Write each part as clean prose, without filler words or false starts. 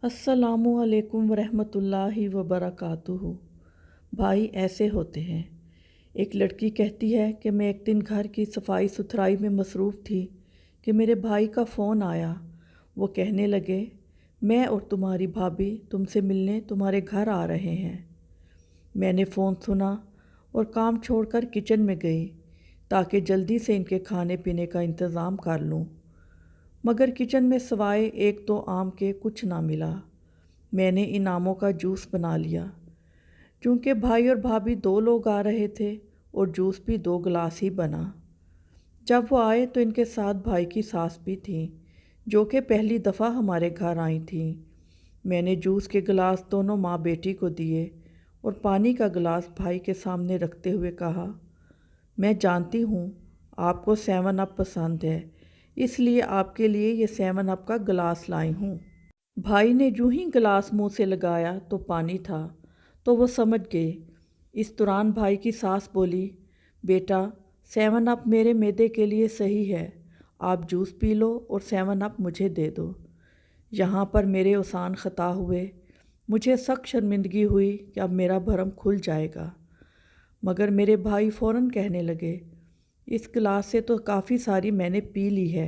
अस्सलामु अलैकुम वरहमतुल्लाहि वबरकातुहू। भाई ऐसे होते हैं। एक लड़की कहती है कि मैं एक दिन घर की सफाई सुथराई में मसरूफ़ थी कि मेरे भाई का फ़ोन आया। वो कहने लगे, मैं और तुम्हारी भाभी तुमसे मिलने तुम्हारे घर आ रहे हैं। मैंने फ़ोन सुना और काम छोड़कर किचन में गई ताकि जल्दी से इनके खाने पीने का इंतज़ाम कर लूँ, मगर किचन में सिवाय एक दो आम के कुछ ना मिला। मैंने इन आमों का जूस बना लिया। क्योंकि भाई और भाभी दो लोग आ रहे थे और जूस भी 2 गिलास ही बना। जब वो आए तो इनके साथ भाई की सास भी थी, जो कि पहली दफ़ा हमारे घर आई थी। मैंने जूस के गिलास दोनों माँ बेटी को दिए और पानी का गिलास भाई के सामने रखते हुए कहा, मैं जानती हूँ आपको 7 अप पसंद है, इसलिए आपके लिए ये 7 अप का गिलास लाई हूँ। भाई ने यूं ही गिलास मुंह से लगाया तो पानी था, तो वो समझ गए। इस दौरान भाई की सास बोली, बेटा 7 अप मेरे मैदे के लिए सही है, आप जूस पी लो और 7 अप मुझे दे दो। यहाँ पर मेरे ओसान ख़ता हुए। मुझे सख्त शर्मिंदगी हुई कि अब मेरा भरम खुल जाएगा, मगर मेरे भाई फ़ौरन कहने लगे, इस गिलास से तो काफ़ी सारी मैंने पी ली है,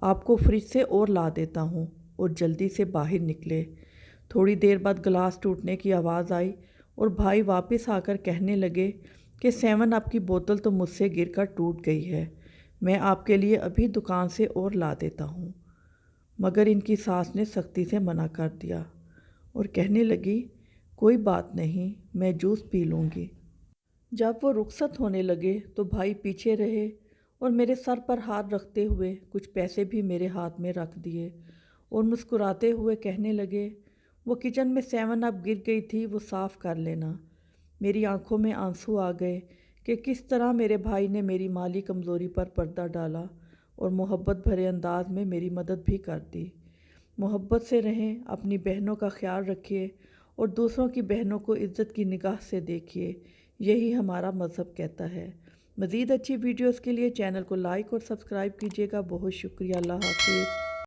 आपको फ्रिज से और ला देता हूँ, और जल्दी से बाहर निकले। थोड़ी देर बाद गिलास टूटने की आवाज़ आई और भाई वापस आकर कहने लगे कि 7 अप की बोतल तो मुझसे गिरकर टूट गई है, मैं आपके लिए अभी दुकान से और ला देता हूँ। मगर इनकी सास ने सख्ती से मना कर दिया और कहने लगी, कोई बात नहीं, मैं जूस पी लूँगी। जब वो रुखसत होने लगे तो भाई पीछे रहे और मेरे सर पर हाथ रखते हुए कुछ पैसे भी मेरे हाथ में रख दिए और मुस्कुराते हुए कहने लगे, वो किचन में 7 अप गिर गई थी, वो साफ़ कर लेना। मेरी आंखों में आंसू आ गए कि किस तरह मेरे भाई ने मेरी माली कमज़ोरी पर पर्दा डाला और मोहब्बत भरे अंदाज में मेरी मदद भी कर दी। मोहब्बत से रहें, अपनी बहनों का ख्याल रखिए और दूसरों की बहनों को इज़्ज़त की निगाह से देखिए, यही हमारा मज़हब कहता है। मज़ीद अच्छी वीडियोज़ के लिए चैनल को लाइक और सब्सक्राइब कीजिएगा। बहुत शुक्रिया। अल्लाह हाफ़िज़।